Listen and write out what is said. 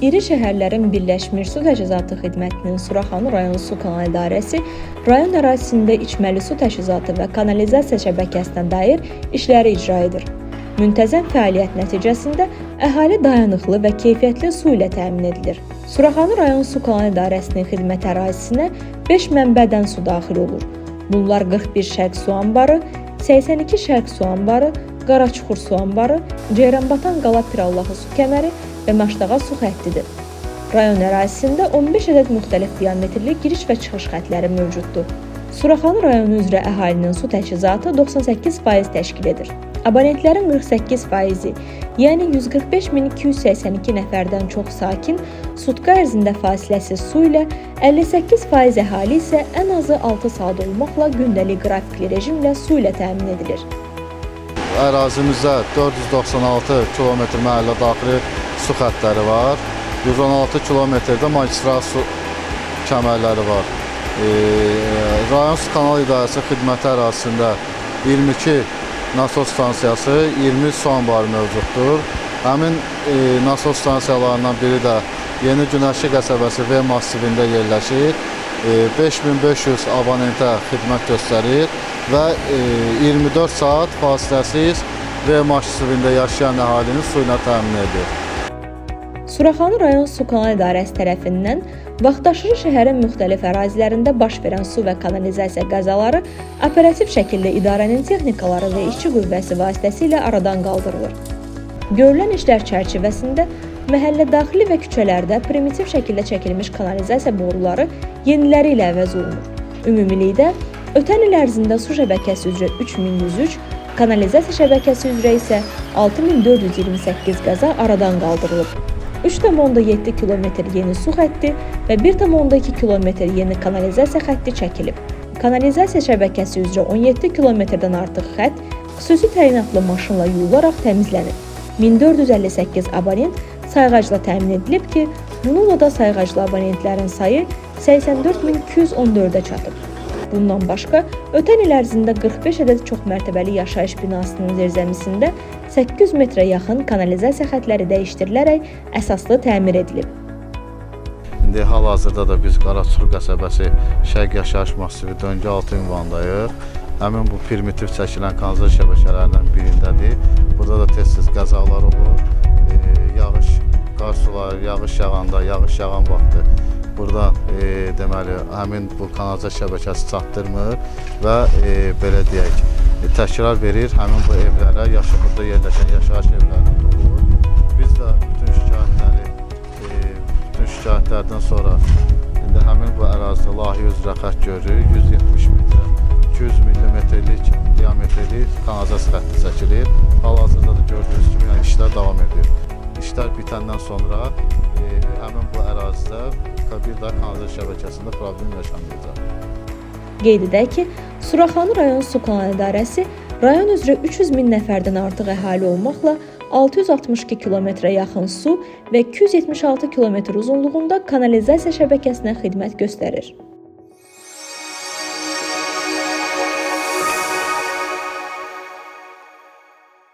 İri şəhərlərin Birləşmiş Su Təchizatı Xidmətinin Suraxanı rayon Su Kanal İdarəsi rayon ərazisində içməli su təchizatı və kanalizasiya şəbəkəsinə dair işləri icra edir. Müntəzəm fəaliyyət nəticəsində əhali dayanıqlı və keyfiyyətli su ilə təmin edilir. Suraxanı rayon Su Kanal İdarəsinin xidmət ərazisinə 5 mənbədən su daxil olur. Bunlar 41 şərq su anbarı, 82 şərq su anbarı, Qaraçuxur su anbarı, Ceyranbatan Qala Pirallahı su kəməri və Maşdağa su xəttidir. Rayon ərazisində 15 ədəd müxtəlif diametrli giriş və çıxış xətləri mövcuddur. Suraxanı rayonu üzrə əhalinin su təchizatı 98% təşkil edir. Abonentlərin 48%, yəni 145.282 nəfərdən çox sakin, sutka ərzində fasiləsiz su ilə, 58% əhali isə ən azı 6 saat olmaqla gündəlik qrafikli rejimlə su ilə təmin edilir. Ərazimizdə 496 km məhəllə daxili su xəttləri var. 116 km-də magistral su kəmərləri var. Rayon Su Kanal İdarəsi xidməti ərazisində 22 nasos stansiyası, 20 su anbarı mövcuddur. Həmin nasos stansiyalarından biri də Yeni Günəşli qəsəbəsi V massivində yerləşir. 5500 abonentə xidmət göstərir və 24 saat fasiləsiz V massivində yaşayan əhalinin su ilə təmin edir. Suraxanı rayon Su Kanal İdarəsi tərəfindən vaxtaşırı şəhərin müxtəlif ərazilərində baş verən su və kanalizasiya qəzaları operativ şəkildə idarənin texnikaları və işçi qüvvəsi vasitəsilə aradan qaldırılır. Görülən işlər çərçivəsində məhəllə daxili və küçələrdə primitiv şəkildə çəkilmiş kanalizasiya boruları yeniləri ilə əvəz olunur. Ümumilikdə, ötən il ərzində su şəbəkəsi üzrə 3103, kanalizasiya şəbəkəsi üzrə isə 6428 qəza aradan qaldırılıb. 3,7 km yeni su xətti və 1,2 km yeni kanalizasiya xətti çəkilib. Kanalizasiya şəbəkəsi üzrə 17 km-dən artıq xətt xüsusi təyinatlı maşınla yuyularaq təmizlənib. 1458 abonent sayğacla təmin edilib ki, bununla da sayğaclı abonentlərin sayı 84214-ə çatıb. Bundan başqa, ötən il ərzində 45 ədəd çoxmərtəbəli yaşayış binasının zirzəmisində 800 metrə yaxın kanalizasiya xətləri dəyişdirilərək əsaslı təmir edilib. İndi hal-hazırda da biz Qaraçuxur qəsəbəsi Şərq yaşayış massivi döngü altı ünvandayıq. Həmin bu primitiv çəkilən kanalizasiya şəbəkələrindən birindədir. Burada da tez-tez qəzalar olur. Yağış, qar suları, yağış yağanda, yağış yağan vaxtı burada deməli həmin bu kanalizasiya şəbəkəsi çatdırmır və belə deyək, təkrar verir həmin bu evlərə, burada yerləşən yaşayış evlərinə olur. Biz də bütün şikayətlərdən sonra indi həmin bu ərazidə layihə üzrə xətt görürük. 170 metrə, 200 millimetrlik diametrli kanalizasiya xətti çəkilir. Hal-hazırda da gördüyünüz kimi işlər davam edir. İşlər bitəndən sonra həmin bu ərazidə bir daha kanalizasiya şəbəkəsində problem yaşanmayacaq. Qeyd edək ki, Suraxanı rayon Su Kanal İdarəsi rayon üzrə 300 min nəfərdən artıq əhali olmaqla 662 kilometrə yaxın su və 276 kilometr uzunluğunda kanalizasiya şəbəkəsinə xidmət göstərir.